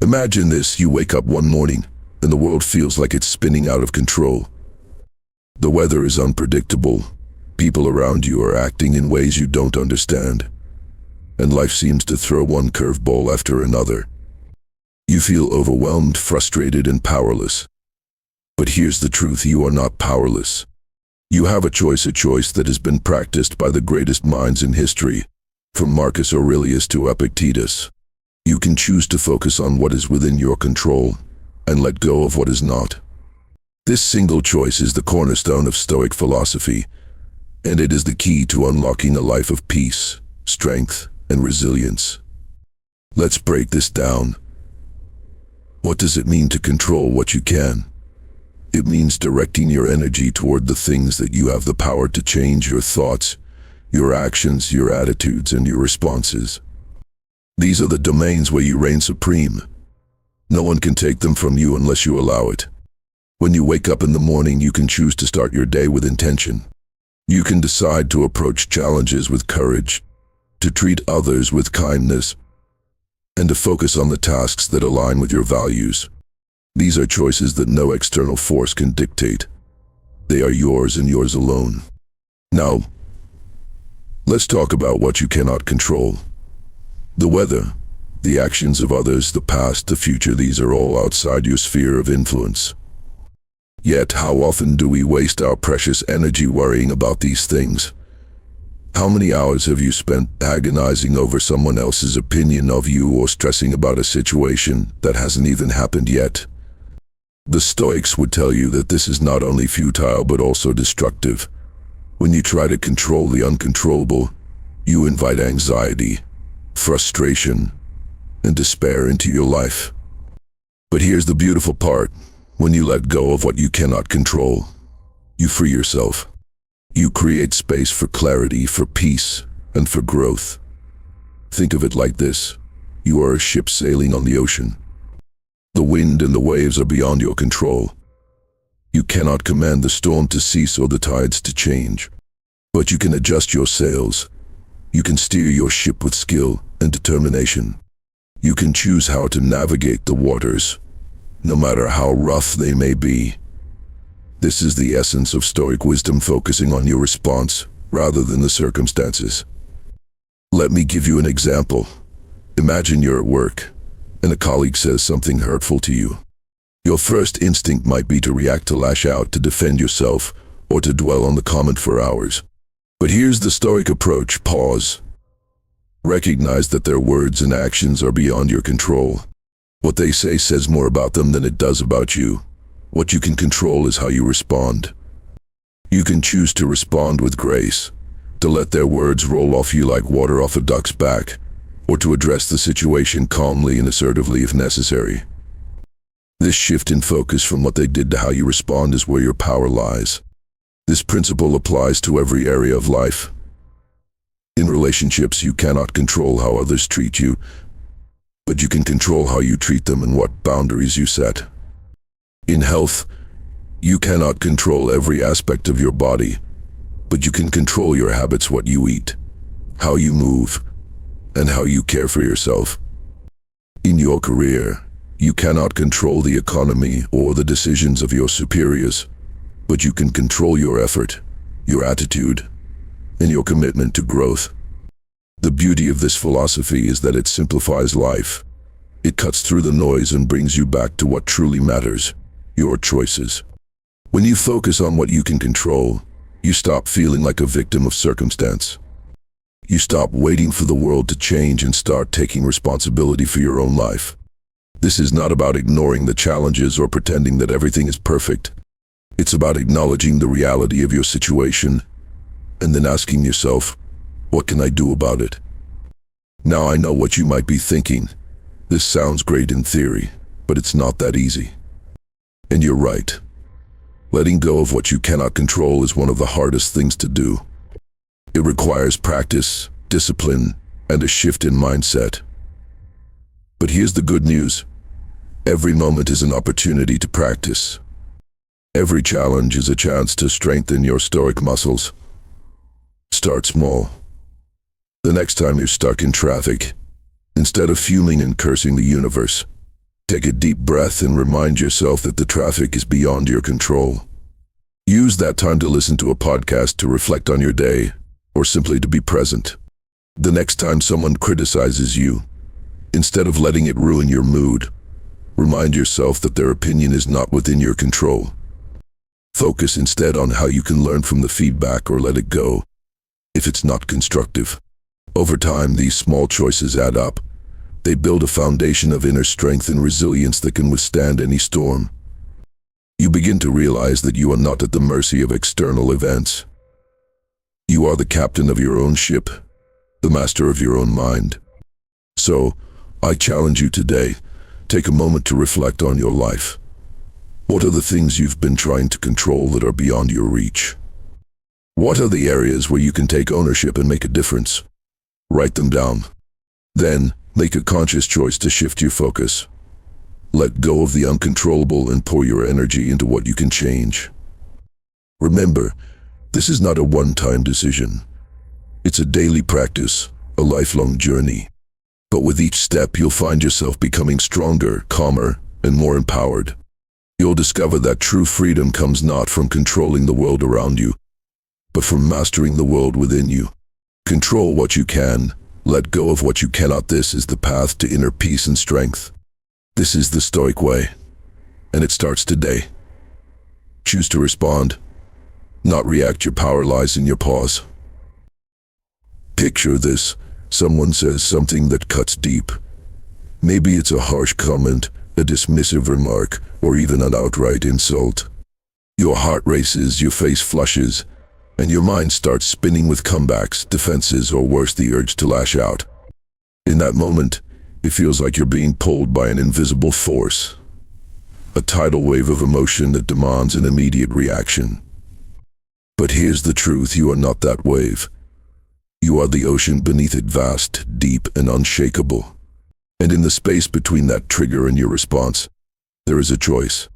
Imagine this, you wake up one morning and the world feels like it's spinning out of control. The weather is unpredictable, people around you are acting in ways you don't understand, and life seems to throw one curveball after another. You feel overwhelmed, frustrated, and powerless. But here's the truth, you are not powerless. You have a choice that has been practiced by the greatest minds in history, from Marcus Aurelius to Epictetus. You can choose to focus on what is within your control and let go of what is not. This single choice is the cornerstone of Stoic philosophy, and it is the key to unlocking a life of peace, strength, and resilience. Let's break this down. What does it mean to control what you can? It means directing your energy toward the things that you have the power to change: your thoughts, your actions, your attitudes, and your responses. These are the domains where you reign supreme. No one can take them from you unless you allow it. When you wake up in the morning, you can choose to start your day with intention. You can decide to approach challenges with courage, to treat others with kindness, and to focus on the tasks that align with your values. These are choices that no external force can dictate. They are yours and yours alone. Now, let's talk about what you cannot control. The weather, the actions of others, the past, the future, these are all outside your sphere of influence. Yet, how often do we waste our precious energy worrying about these things? How many hours have you spent agonizing over someone else's opinion of you, or stressing about a situation that hasn't even happened yet? The Stoics would tell you that this is not only futile but also destructive. When you try to control the uncontrollable, you invite anxiety, frustration, and despair into your life. But here's the beautiful part. When you let go of what you cannot control, you free yourself. You create space for clarity, for peace, and for growth. Think of it like this. You are a ship sailing on the ocean. The wind and the waves are beyond your control. You cannot command the storm to cease or the tides to change. But you can adjust your sails. You can steer your ship with skill and determination. You can choose how to navigate the waters, no matter how rough they may be. This is the essence of Stoic wisdom, focusing on your response rather than the circumstances. Let me give you an example. Imagine you're at work, and a colleague says something hurtful to you. Your first instinct might be to react, to lash out, to defend yourself, or to dwell on the comment for hours. But here's the Stoic approach: pause. Recognize that their words and actions are beyond your control. What they say says more about them than it does about you. What you can control is how you respond. You can choose to respond with grace, to let their words roll off you like water off a duck's back, or to address the situation calmly and assertively if necessary. This shift in focus from what they did to how you respond is where your power lies. This principle applies to every area of life. In relationships, you cannot control how others treat you, but you can control how you treat them and what boundaries you set. In health, you cannot control every aspect of your body, but you can control your habits: what you eat, how you move, and how you care for yourself. In your career, you cannot control the economy or the decisions of your superiors, but you can control your effort, your attitude, and your commitment to growth. The beauty of this philosophy is that it simplifies life. It cuts through the noise and brings you back to what truly matters: your choices. When you focus on what you can control, you stop feeling like a victim of circumstance. You stop waiting for the world to change and start taking responsibility for your own life. This is not about ignoring the challenges or pretending that everything is perfect. It's about acknowledging the reality of your situation and then asking yourself, what can I do about it? Now, I know what you might be thinking. This sounds great in theory, but it's not that easy. And you're right. Letting go of what you cannot control is one of the hardest things to do. It requires practice, discipline, and a shift in mindset. But here's the good news. Every moment is an opportunity to practice. Every challenge is a chance to strengthen your Stoic muscles. Start small. The next time you're stuck in traffic, instead of fuming and cursing the universe, Take a deep breath and remind yourself that the traffic is beyond your control. Use that time to listen to a podcast, to reflect on your day, or simply to be present. The next time someone criticizes you, instead of letting it ruin your mood, remind yourself that their opinion is not within your control. Focus instead on how you can learn from the feedback or let it go if it's not constructive. Over time, these small choices add up. They build a foundation of inner strength and resilience that can withstand any storm. You begin to realize that you are not at the mercy of external events. You are the captain of your own ship, the master of your own mind. So, I challenge you today, take a moment to reflect on your life. What are the things you've been trying to control that are beyond your reach? What are the areas where you can take ownership and make a difference? Write them down. Then, make a conscious choice to shift your focus. Let go of the uncontrollable and pour your energy into what you can change. Remember, this is not a one-time decision. It's a daily practice, a lifelong journey. But with each step, you'll find yourself becoming stronger, calmer, and more empowered. You'll discover that true freedom comes not from controlling the world around you, but from mastering the world within you. Control what you can, let go of what you cannot. This is the path to inner peace and strength. This is the Stoic way, and it starts today. Choose to respond, not react. Your power lies in your pause. Picture this. Someone says something that cuts deep. Maybe it's a harsh comment, a dismissive remark, or even an outright insult. Your heart races, your face flushes, and your mind starts spinning with comebacks, defenses, or worse, the urge to lash out. In that moment, it feels like you're being pulled by an invisible force, a tidal wave of emotion that demands an immediate reaction. But here's the truth: you are not that wave. You are the ocean beneath it, vast, deep, and unshakable. And in the space between that trigger and your response, there is a choice.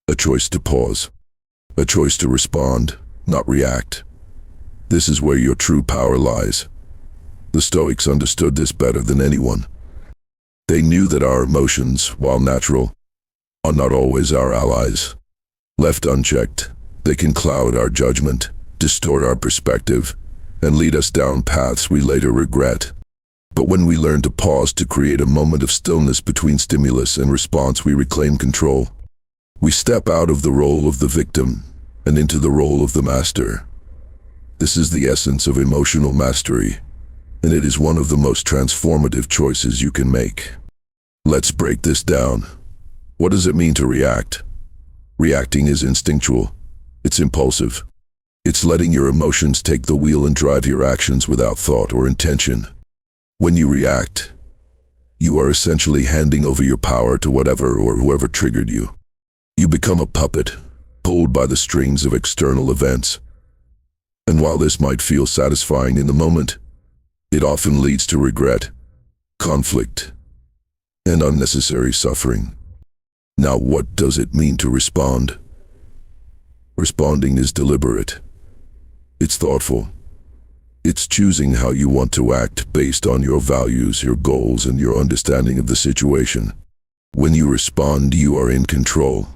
A choice to pause. A choice to respond, not react. This is where your true power lies. The Stoics understood this better than anyone. They knew that our emotions, while natural, are not always our allies. Left unchecked, they can cloud our judgment, distort our perspective, and lead us down paths we later regret. But when we learn to pause, to create a moment of stillness between stimulus and response, we reclaim control. We step out of the role of the victim and into the role of the master. This is the essence of emotional mastery, and it is one of the most transformative choices you can make. Let's break this down. What does it mean to react? Reacting is instinctual. It's impulsive. It's letting your emotions take the wheel and drive your actions without thought or intention. When you react, you are essentially handing over your power to whatever or whoever triggered you. You become a puppet, pulled by the strings of external events. And while this might feel satisfying in the moment, it often leads to regret, conflict, and unnecessary suffering. Now, what does it mean to respond? Responding is deliberate. It's thoughtful. It's choosing how you want to act based on your values, your goals, and your understanding of the situation. When you respond, you are in control.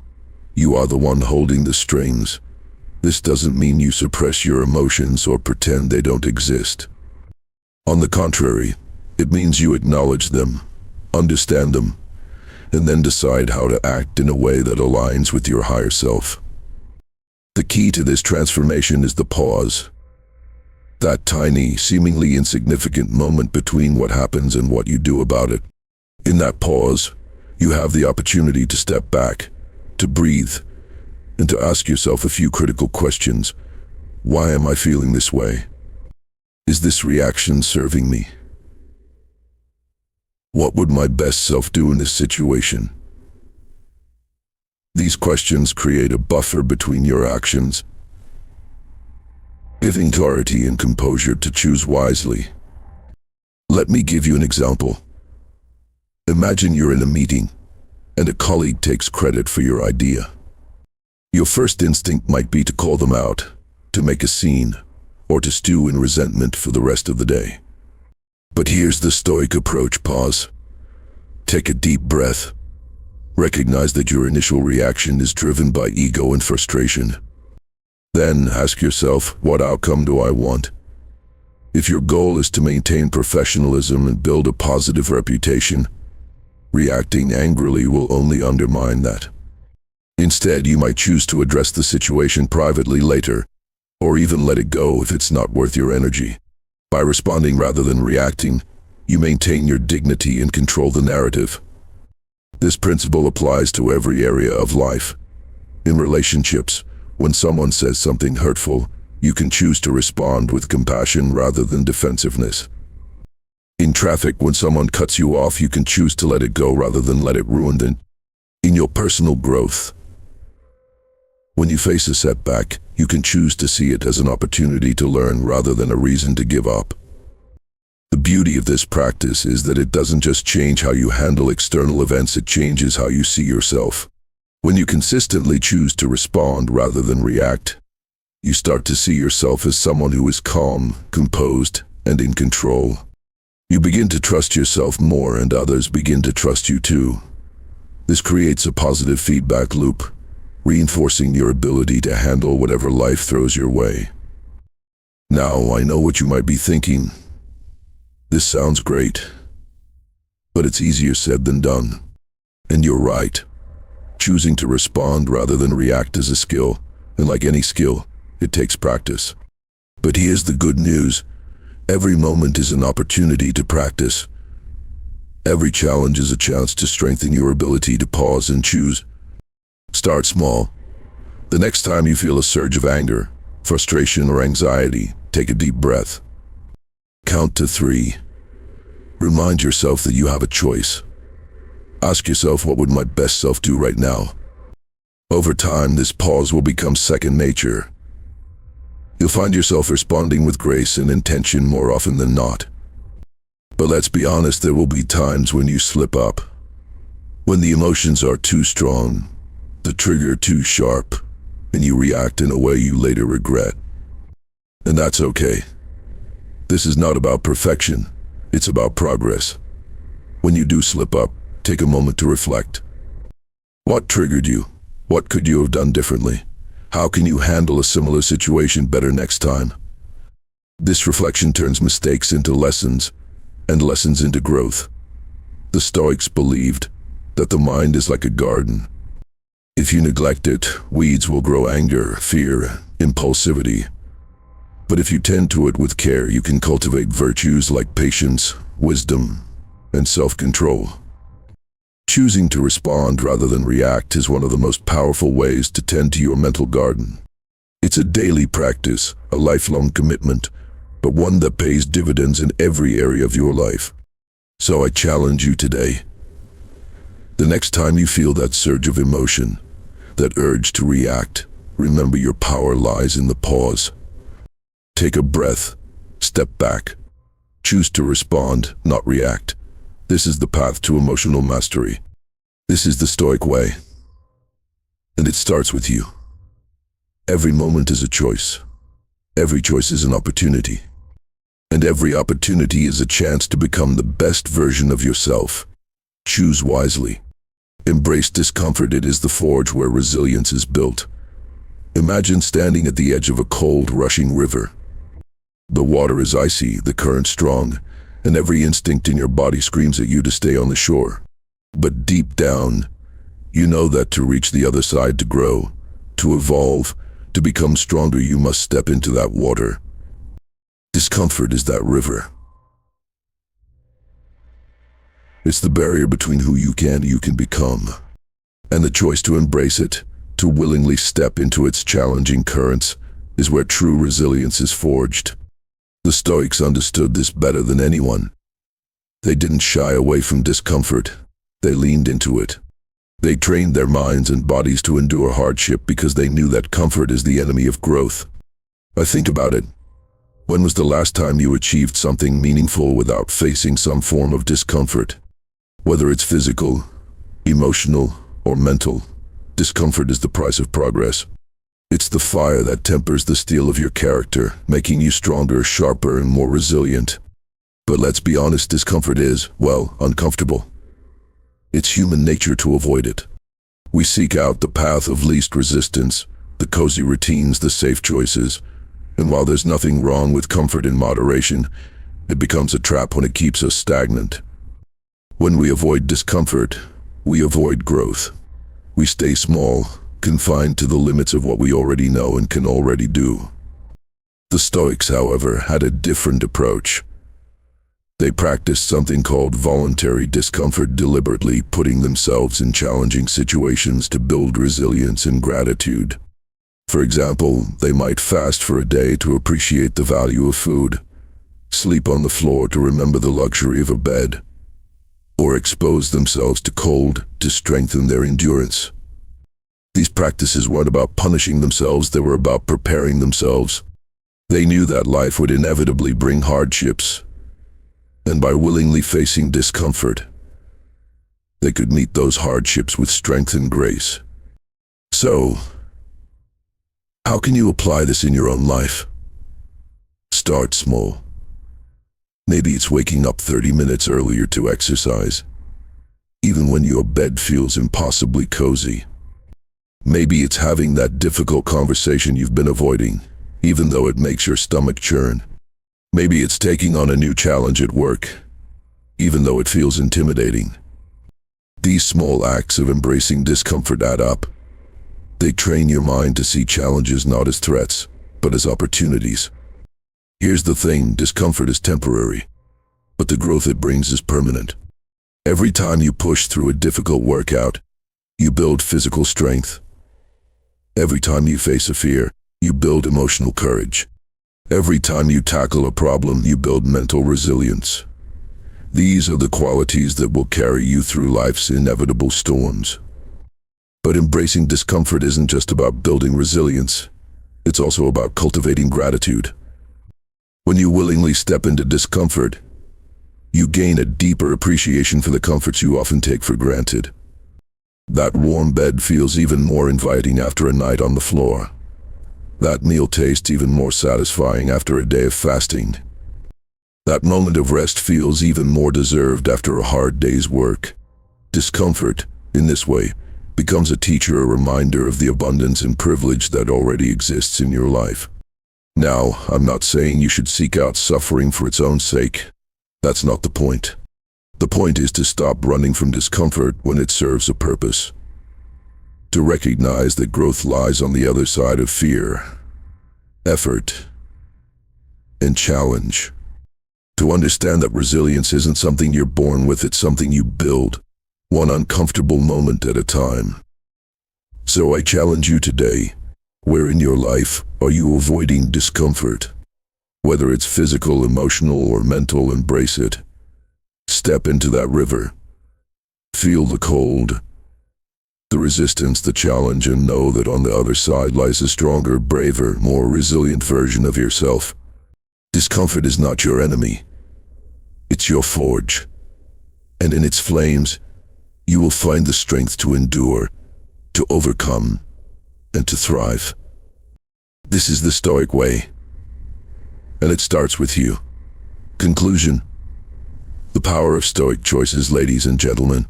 You are the one holding the strings. This doesn't mean you suppress your emotions or pretend they don't exist. On the contrary, it means you acknowledge them, understand them, and then decide how to act in a way that aligns with your higher self. The key to this transformation is the pause. That tiny, seemingly insignificant moment between what happens and what you do about it. In that pause, you have the opportunity to step back, to breathe, and to ask yourself a few critical questions. Why am I feeling this way? Is this reaction serving me? What would my best self do in this situation? These questions create a buffer between your actions, giving clarity and composure to choose wisely. Let me give you an example. Imagine you're in a meeting, and a colleague takes credit for your idea. Your first instinct might be to call them out, to make a scene, or to stew in resentment for the rest of the day. But here's the Stoic approach: pause. Take a deep breath. Recognize that your initial reaction is driven by ego and frustration. Then ask yourself, what outcome do I want? If your goal is to maintain professionalism and build a positive reputation, reacting angrily will only undermine that. Instead, you might choose to address the situation privately later, or even let it go if it's not worth your energy. By responding rather than reacting, you maintain your dignity and control the narrative. This principle applies to every area of life. In relationships, when someone says something hurtful, you can choose to respond with compassion rather than defensiveness. In traffic, when someone cuts you off, you can choose to let it go rather than let it ruin them. In your personal growth, when you face a setback, you can choose to see it as an opportunity to learn rather than a reason to give up. The beauty of this practice is that it doesn't just change how you handle external events, it changes how you see yourself. When you consistently choose to respond rather than react, you start to see yourself as someone who is calm, composed, and in control. You begin to trust yourself more, and others begin to trust you too. This creates a positive feedback loop, reinforcing your ability to handle whatever life throws your way. Now, I know what you might be thinking. This sounds great, but it's easier said than done. And you're right. Choosing to respond rather than react is a skill, and like any skill, it takes practice. But here's the good news. Every moment is an opportunity to practice. Every challenge is a chance to strengthen your ability to pause and choose. Start small. The next time you feel a surge of anger, frustration, or anxiety, take a deep breath. Count to 3. Remind yourself that you have a choice. Ask yourself, what would my best self do right now? Over time, this pause will become second nature. You'll find yourself responding with grace and intention more often than not. But let's be honest, there will be times when you slip up. When the emotions are too strong, the trigger too sharp, and you react in a way you later regret. And that's okay. This is not about perfection, it's about progress. When you do slip up, take a moment to reflect. What triggered you? What could you have done differently? How can you handle a similar situation better next time? This reflection turns mistakes into lessons, and lessons into growth. The Stoics believed that the mind is like a garden. If you neglect it, weeds will grow: anger, fear, impulsivity. But if you tend to it with care, you can cultivate virtues like patience, wisdom, and self-control. Choosing to respond rather than react is one of the most powerful ways to tend to your mental garden. It's a daily practice, a lifelong commitment, but one that pays dividends in every area of your life. So I challenge you today. The next time you feel that surge of emotion, that urge to react, remember your power lies in the pause. Take a breath, step back, choose to respond, not react. This is the path to emotional mastery. This is the Stoic way. And it starts with you. Every moment is a choice. Every choice is an opportunity. And every opportunity is a chance to become the best version of yourself. Choose wisely. Embrace discomfort. It is the forge where resilience is built. Imagine standing at the edge of a cold, rushing river. The water is icy, the current strong, and every instinct in your body screams at you to stay on the shore. But deep down, you know that to reach the other side, to grow, to evolve, to become stronger, you must step into that water. Discomfort is that river. It's the barrier between who you can become. And the choice to embrace it, to willingly step into its challenging currents, is where true resilience is forged. The Stoics understood this better than anyone. They didn't shy away from discomfort. They leaned into it. They trained their minds and bodies to endure hardship because they knew that comfort is the enemy of growth. Think about it. When was the last time you achieved something meaningful without facing some form of discomfort? Whether it's physical, emotional, or mental, discomfort is the price of progress. It's the fire that tempers the steel of your character, making you stronger, sharper, and more resilient. But let's be honest, discomfort is, well, uncomfortable. It's human nature to avoid it. We seek out the path of least resistance, the cozy routines, the safe choices, and while there's nothing wrong with comfort in moderation, it becomes a trap when it keeps us stagnant. When we avoid discomfort, we avoid growth. We stay small, confined to the limits of what we already know and can already do. The Stoics, however, had a different approach. They practiced something called voluntary discomfort, deliberately putting themselves in challenging situations to build resilience and gratitude. For example, they might fast for a day to appreciate the value of food, sleep on the floor to remember the luxury of a bed, or expose themselves to cold to strengthen their endurance. These practices weren't about punishing themselves, they were about preparing themselves. They knew that life would inevitably bring hardships, and by willingly facing discomfort, they could meet those hardships with strength and grace. So, how can you apply this in your own life? Start small. Maybe it's waking up 30 minutes earlier to exercise, even when your bed feels impossibly cozy. Maybe it's having that difficult conversation you've been avoiding, even though it makes your stomach churn. Maybe it's taking on a new challenge at work, even though it feels intimidating. These small acts of embracing discomfort add up. They train your mind to see challenges not as threats, but as opportunities. Here's the thing, discomfort is temporary, but the growth it brings is permanent. Every time you push through a difficult workout, you build physical strength. Every time you face a fear, you build emotional courage. Every time you tackle a problem, you build mental resilience. These are the qualities that will carry you through life's inevitable storms. But embracing discomfort isn't just about building resilience. It's also about cultivating gratitude. When you willingly step into discomfort, you gain a deeper appreciation for the comforts you often take for granted. That warm bed feels even more inviting after a night on the floor. That meal tastes even more satisfying after a day of fasting. That moment of rest feels even more deserved after a hard day's work. Discomfort, in this way, becomes a teacher, a reminder of the abundance and privilege that already exists in your life. Now, I'm not saying you should seek out suffering for its own sake. That's not the point. The point is to stop running from discomfort when it serves a purpose. To recognize that growth lies on the other side of fear, effort, and challenge. To understand that resilience isn't something you're born with, it's something you build, one uncomfortable moment at a time. So I challenge you today, where in your life are you avoiding discomfort? Whether it's physical, emotional, or mental, embrace it. Step into that river. Feel the cold, the resistance, the challenge, and know that on the other side lies a stronger, braver, more resilient version of yourself. Discomfort is not your enemy. It's your forge. And in its flames, you will find the strength to endure, to overcome, and to thrive. This is the Stoic way. And it starts with you. Conclusion. The power of Stoic choices, ladies and gentlemen.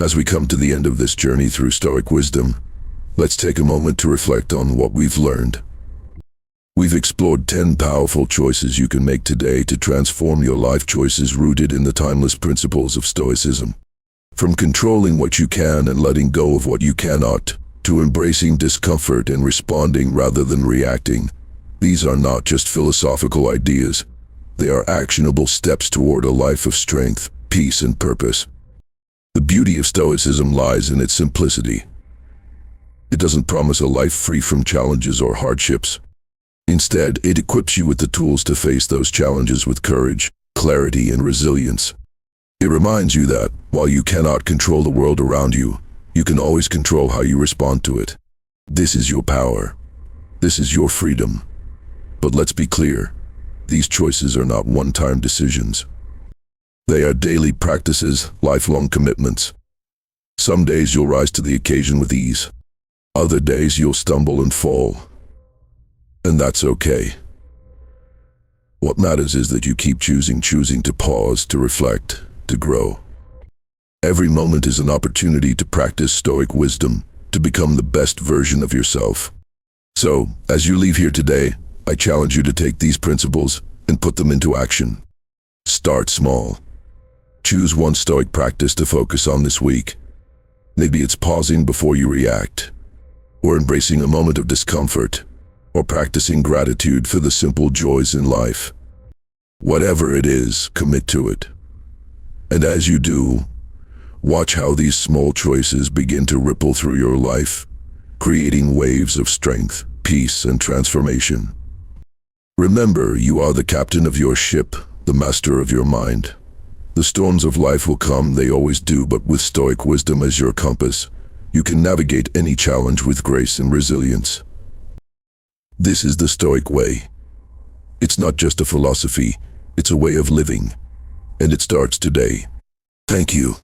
As we come to the end of this journey through Stoic wisdom, let's take a moment to reflect on what we've learned. We've explored 10 powerful choices you can make today to transform your life, choices rooted in the timeless principles of Stoicism. From controlling what you can and letting go of what you cannot, to embracing discomfort and responding rather than reacting. These are not just philosophical ideas. They are actionable steps toward a life of strength, peace, and purpose. The beauty of Stoicism lies in its simplicity. It doesn't promise a life free from challenges or hardships. Instead, it equips you with the tools to face those challenges with courage, clarity, and resilience. It reminds you that, while you cannot control the world around you, you can always control how you respond to it. This is your power. This is your freedom. But let's be clear, these choices are not one-time decisions. They are daily practices, lifelong commitments. Some days you'll rise to the occasion with ease. Other days you'll stumble and fall. And that's okay. What matters is that you keep choosing to pause, to reflect, to grow. Every moment is an opportunity to practice Stoic wisdom, to become the best version of yourself. So, as you leave here today, I challenge you to take these principles and put them into action. Start small. Choose one Stoic practice to focus on this week. Maybe it's pausing before you react, or embracing a moment of discomfort, or practicing gratitude for the simple joys in life. Whatever it is, commit to it. And as you do, watch how these small choices begin to ripple through your life, creating waves of strength, peace, and transformation. Remember, you are the captain of your ship, the master of your mind. The storms of life will come, they always do, but with Stoic wisdom as your compass, you can navigate any challenge with grace and resilience. This is the Stoic way. It's not just a philosophy, it's a way of living, and it starts today. Thank you.